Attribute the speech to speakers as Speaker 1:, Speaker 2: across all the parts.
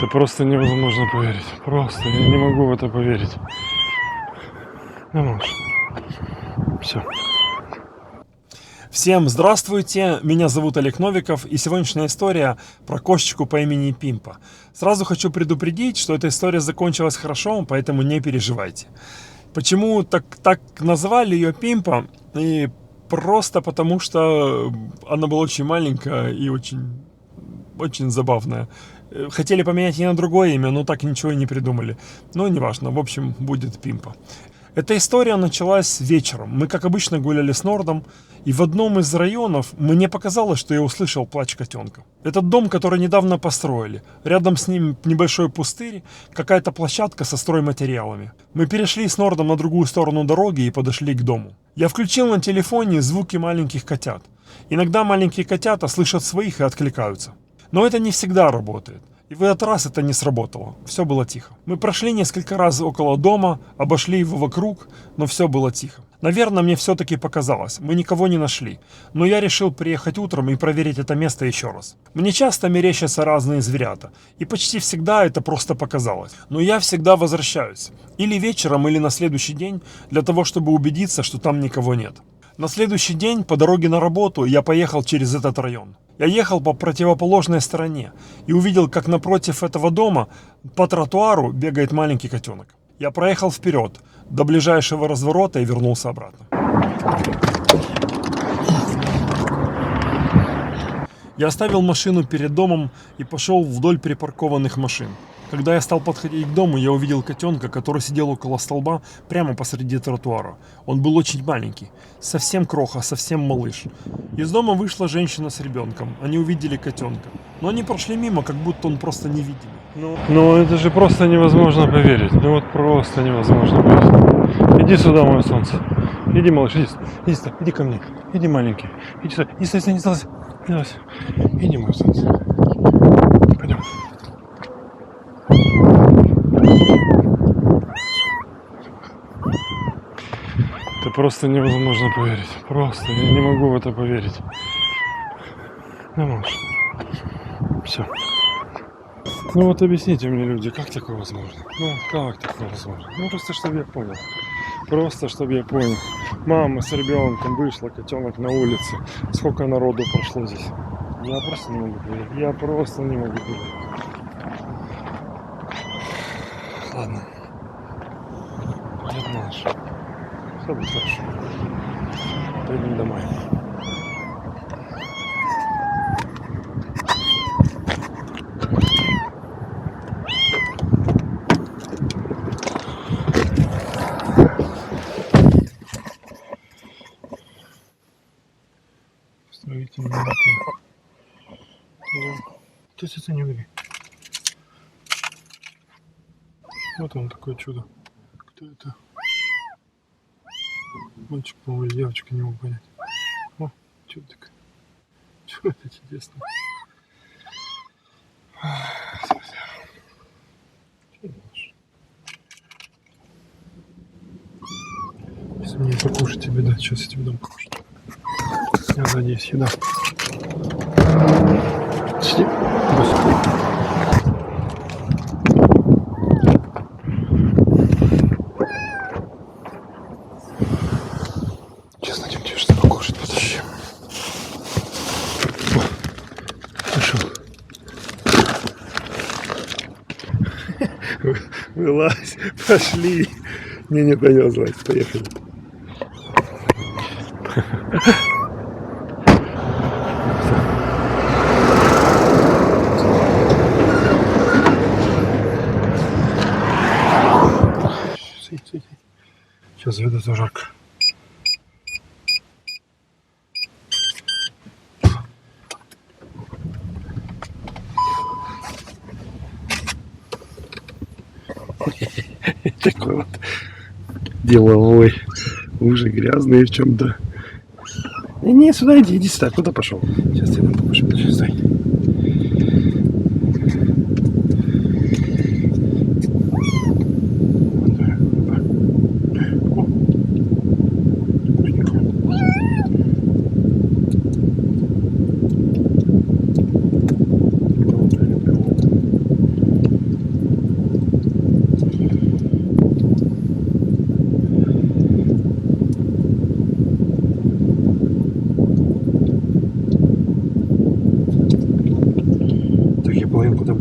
Speaker 1: Это просто невозможно поверить. Просто я не могу в это поверить. Ну, может. Все.
Speaker 2: Всем здравствуйте, меня зовут Олег Новиков, и сегодняшняя история про кошечку по имени Пимпа. Сразу хочу предупредить, что эта история закончилась хорошо, поэтому не переживайте. Почему так назвали ее Пимпа? И просто потому, что она была очень маленькая и очень забавная. Хотели поменять ее на другое имя, но так ничего и не придумали. Но неважно, в общем, будет Пимпа. Эта история началась вечером. Мы, как обычно, гуляли с Нордом, и в одном из районов мне показалось, что я услышал плач котенка. Этот дом, который недавно построили. Рядом с ним небольшой пустырь, какая-то площадка со стройматериалами. Мы перешли с Нордом на другую сторону дороги и подошли к дому. Я включил на телефоне звуки маленьких котят. Иногда маленькие котята слышат своих и откликаются. Но это не всегда работает. И в этот раз это не сработало. Все было тихо. Мы прошли несколько раз около дома, обошли его вокруг, но все было тихо. Наверное, мне все-таки показалось. Мы никого не нашли. Но я решил приехать утром и проверить это место еще раз. Мне часто мерещатся разные зверята. И почти всегда это просто показалось. Но я всегда возвращаюсь. Или вечером, или на следующий день, для того, чтобы убедиться, что там никого нет. На следующий день по дороге на работу я поехал через этот район. Я ехал по противоположной стороне и увидел, как напротив этого дома по тротуару бегает маленький котенок. Я проехал вперед до ближайшего разворота и вернулся обратно. Я оставил машину перед домом и пошел вдоль припаркованных машин. Когда я стал подходить к дому, я увидел котенка, который сидел около столба прямо посреди тротуара. Он был очень маленький, совсем кроха, совсем малыш. Из дома вышла женщина с ребенком. Они увидели котенка, но они прошли мимо, как будто он просто невидимый.
Speaker 1: Ну это же просто невозможно поверить. Ну вот просто невозможно поверить. Иди сюда, мое солнце. Иди, малыш, иди сюда, иди ко мне. Иди, маленький. Иди сюда, не стой. Иди, мое солнце. Пойдем. Это просто невозможно поверить. Просто я не могу в это поверить. Ну, может. Все. Ну вот объясните мне, люди, как такое возможно? Ну, как такое возможно? Ну, просто чтобы я понял. Просто чтобы я понял. Мама с ребенком вышла, котенок на улице. Сколько народу прошло здесь. Я просто не могу поверить. Я просто не могу поверить. Ладно. Нет, малыш. Все будет хорошо. Пойдем домой. Строительный мотор. Да. Ты это не убери. Вот он, такое чудо. Кто это? Мальчик, по-моему, или девочка, не могу понять. О, чудик. Чудо чудесное. Если мне покушать тебе дать, сейчас я тебе дам покушать. Я сзади есть еда. Сиди. Сейчас найдем тебе что покушать, потащи. Пошел. Вылазь, пошли. Мне не дает злазь, поехали. Сейчас заведу, то жарко. Такой вот деловой, уже грязный в чем-то. Не, сюда иди сюда, куда пошел? Сейчас я там покушаю, сейчас стой.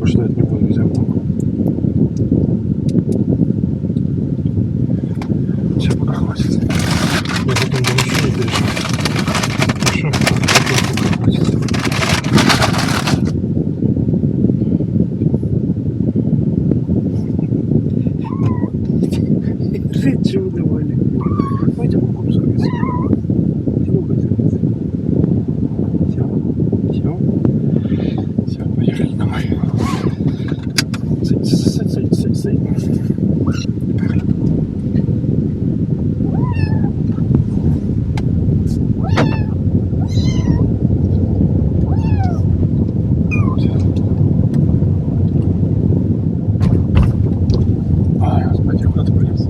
Speaker 1: ждать не буду, взял ногу. Сейчас куда хватит. Я потом еще не переживаю. Хорошо, сколько хватит. Жить чего давали. Пойдем купим сорваться. Все, поехали домой. Садь. Поехали. Ай, господи, куда ты полез?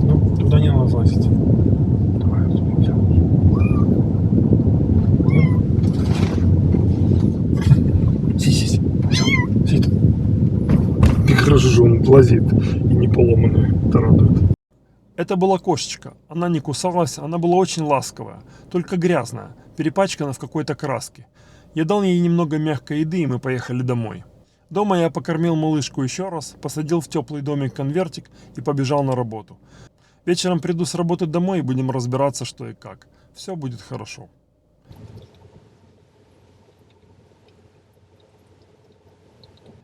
Speaker 1: Ну, туда не надо залазить. Давай, спустимся. Сись. Сидит. Как хорошо же он лазит и не поломанный. Это радует.
Speaker 2: Это была кошечка. Она не кусалась, она была очень ласковая, только грязная, перепачкана в какой-то краске. Я дал ей немного мягкой еды, и мы поехали домой. Дома я покормил малышку еще раз, посадил в теплый домик конвертик и побежал на работу. Вечером приду с работы домой и будем разбираться, что и как. Все будет хорошо.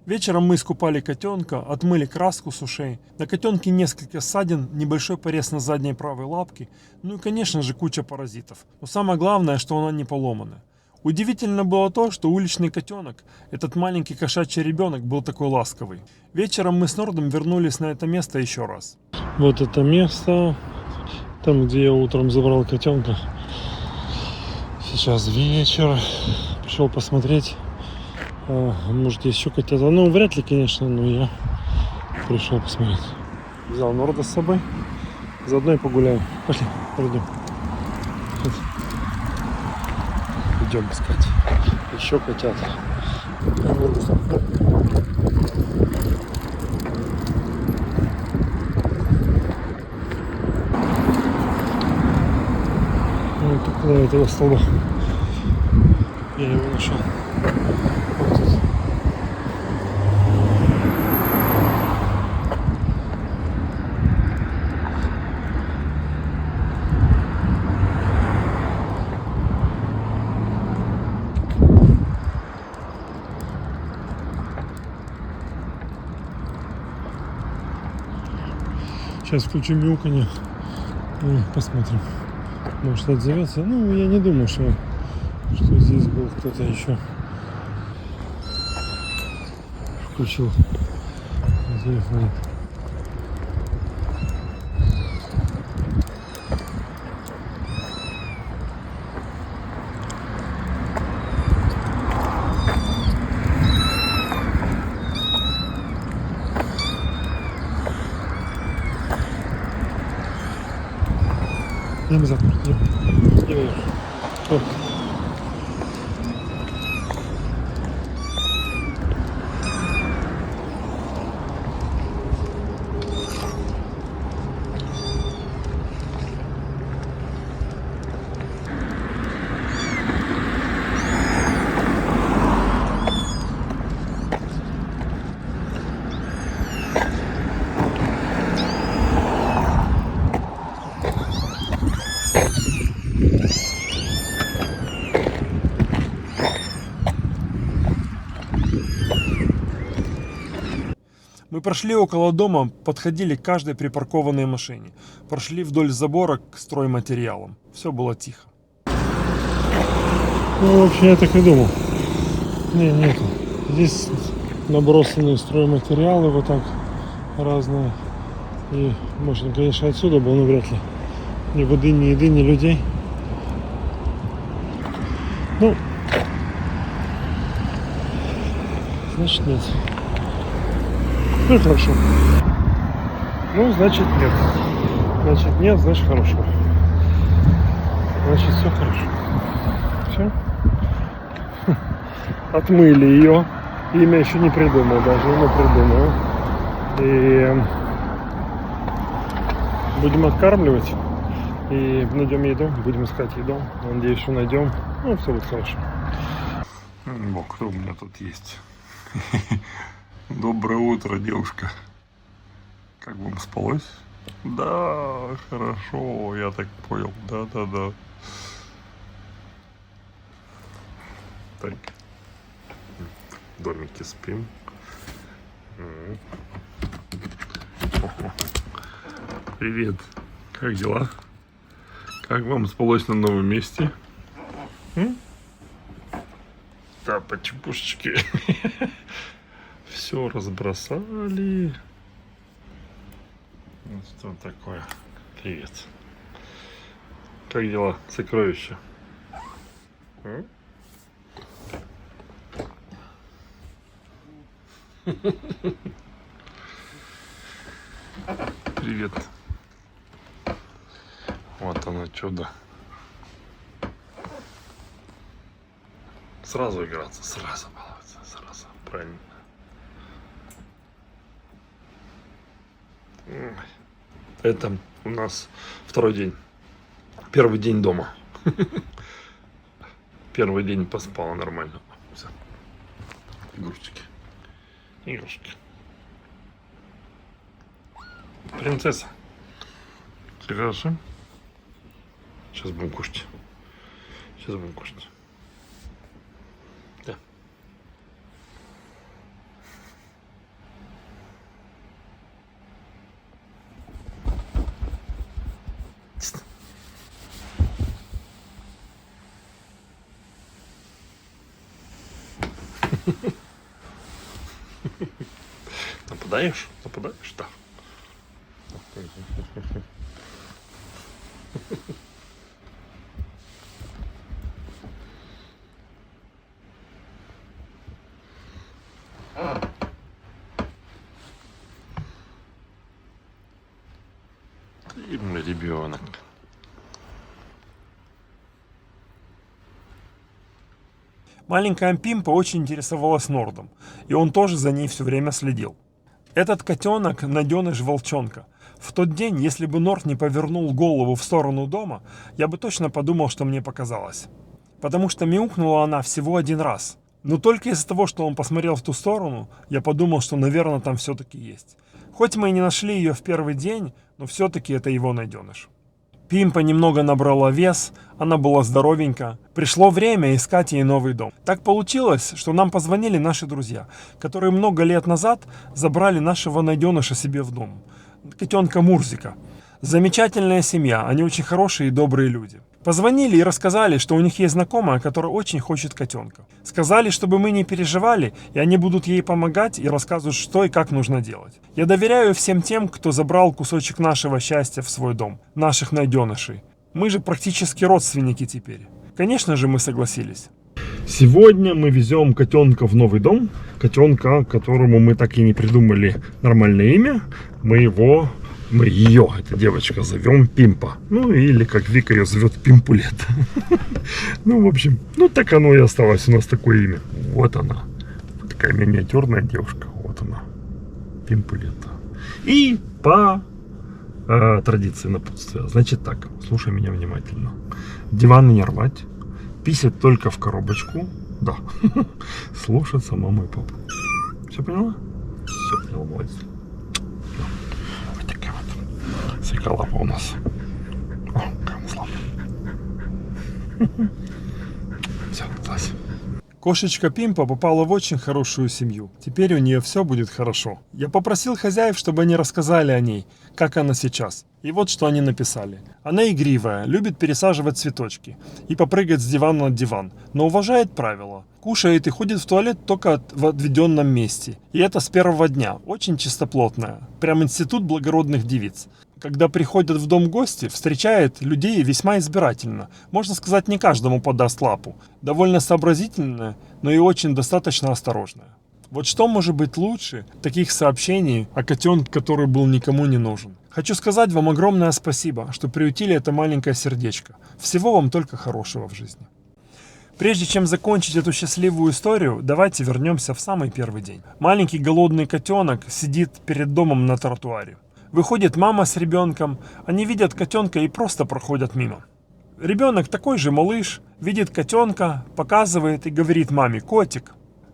Speaker 2: Вечером мы искупали котенка, отмыли краску с ушей. На котенке несколько ссадин, небольшой порез на задней правой лапке, ну и, конечно же, куча паразитов. Но самое главное, что она не поломана. Удивительно было то, что уличный котенок, этот маленький кошачий ребенок, был такой ласковый. Вечером мы с Нордом вернулись на это место еще раз.
Speaker 1: Вот это место, там, где я утром забрал котенка. Сейчас вечер. Пришел посмотреть. Может, есть еще котята. Ну, вряд ли, конечно, но я пришел посмотреть. Взял Норда с собой. Заодно и погуляем. Пошли, пойдем. Идем искать еще котят. Вот около этого столба. Я его нашел. Вот тут. Сейчас включим мяуканье и посмотрим. Может, отзовется. Ну, я не думаю, что здесь был кто-то еще. Включил на телефоне. Не обязательно. Не наверх. Вот.
Speaker 2: Мы прошли около дома, подходили к каждой припаркованной машине. Прошли вдоль забора к стройматериалам. Все было тихо.
Speaker 1: Ну, в общем, я так и думал. Нету. Здесь набросанные стройматериалы вот так разные. И можно, конечно, отсюда было, но вряд ли. Ни воды, ни еды, ни людей. Ну, значит, нет. Ну и хорошо. Ну, значит, нет. Значит, нет, значит, хорошо. Значит, все хорошо. Все. Отмыли ее. Имя еще не придумал даже, но придумал. И будем откармливать. И найдем еду, будем искать еду. Надеюсь, что найдем. Ну, все будет хорошо. Бог, кто у меня тут есть? Доброе утро, девушка. Как вам спалось? Да, хорошо, я так понял. Да. Так. В домике спим. Ого. Привет. Как дела? Как вам спалось на новом месте? Тапочки-пушечки. Все разбросали. Ну, что такое? Привет. Как дела, сокровища? Привет. Вот оно чудо. Сразу играться, сразу баловаться, сразу. Правильно. Это у нас второй день. Первый день дома. Первый день поспала нормально. Все. Игрушечки. Игрушки. Принцесса. Все хорошо? Сейчас будем кушать. Сейчас будем кушать. Да. Нападаешь? Нападаешь? Да. Ты мой ребенок.
Speaker 2: Маленькая Пимпа очень интересовалась Нордом, и он тоже за ней все время следил. Этот котенок – найденыш волчонка. В тот день, если бы Норд не повернул голову в сторону дома, я бы точно подумал, что мне показалось. Потому что мяукнула она всего один раз. Но только из-за того, что он посмотрел в ту сторону, я подумал, что, наверное, там все-таки есть. Хоть мы и не нашли ее в первый день, но все-таки это его найденыш. Пимпа немного набрала вес, она была здоровенька. Пришло время искать ей новый дом. Так получилось, что нам позвонили наши друзья, которые много лет назад забрали нашего найденыша себе в дом. Котенка Мурзика. Замечательная семья, они очень хорошие и добрые люди. Позвонили и рассказали, что у них есть знакомая, которая очень хочет котенка. Сказали, чтобы мы не переживали, и они будут ей помогать и рассказывать, что и как нужно делать. Я доверяю всем тем, кто забрал кусочек нашего счастья в свой дом, наших найденышей. Мы же практически родственники теперь. Конечно же, мы согласились.
Speaker 1: Сегодня мы везем котенка в новый дом. Котенка, которому мы так и не придумали нормальное имя. Мы ее, эта девочка, зовем Пимпа. Ну, или как Вика ее зовет, Пимпулет. Ну, в общем, ну так оно и осталось у нас такое имя. Вот она. Такая миниатюрная девушка. Вот она. Пимпулет. И по традиции напутствия. Значит так, слушай меня внимательно. Диваны не рвать. Писать только в коробочку. Да. Слушаться маму и папу. Все поняла? Все поняла, молодец. Вот такая вот свеколапа у нас. О, как она славная. Все, слазь.
Speaker 2: Кошечка Пимпа попала в очень хорошую семью. Теперь у нее все будет хорошо. Я попросил хозяев, чтобы они рассказали о ней, как она сейчас. И вот что они написали. Она игривая, любит пересаживать цветочки и попрыгать с дивана на диван, но уважает правила. Кушает и ходит в туалет только в отведенном месте. И это с первого дня. Очень чистоплотная. Прям институт благородных девиц. Когда приходят в дом гости, встречает людей весьма избирательно. Можно сказать, не каждому подаст лапу. Довольно сообразительная, но и очень достаточно осторожная. Вот что может быть лучше таких сообщений о котенке, который был никому не нужен. Хочу сказать вам огромное спасибо, что приютили это маленькое сердечко. Всего вам только хорошего в жизни. Прежде чем закончить эту счастливую историю, давайте вернемся в самый первый день. Маленький голодный котенок сидит перед домом на тротуаре. Выходит мама с ребенком, они видят котенка и просто проходят мимо. Ребенок такой же малыш, видит котенка, показывает и говорит маме: котик.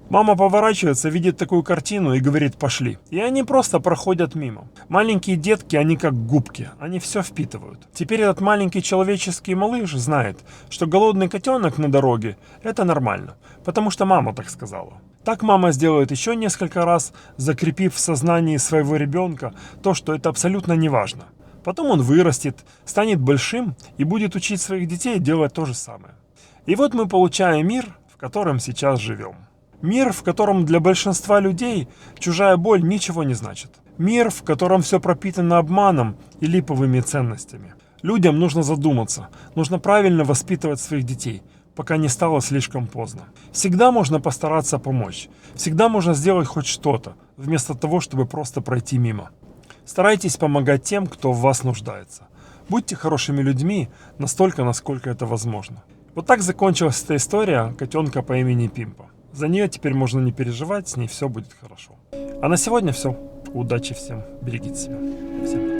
Speaker 2: Мама поворачивается, видит такую картину и говорит: пошли. И они просто проходят мимо. Маленькие детки, они как губки, они все впитывают. Теперь этот маленький человеческий малыш знает, что голодный котенок на дороге – это нормально, потому что мама так сказала. Так мама сделает еще несколько раз, закрепив в сознании своего ребенка то, что это абсолютно не важно. Потом он вырастет, станет большим и будет учить своих детей делать то же самое. И вот мы получаем мир, в котором сейчас живем. Мир, в котором для большинства людей чужая боль ничего не значит. Мир, в котором все пропитано обманом и липовыми ценностями. Людям нужно задуматься, нужно правильно воспитывать своих детей, пока не стало слишком поздно. Всегда можно постараться помочь, всегда можно сделать хоть что-то, вместо того, чтобы просто пройти мимо. Старайтесь помогать тем, кто в вас нуждается. Будьте хорошими людьми настолько, насколько это возможно. Вот так закончилась эта история котенка по имени Пимпа. За нее теперь можно не переживать, с ней все будет хорошо. А на сегодня все. Удачи всем, берегите себя. Всем пока.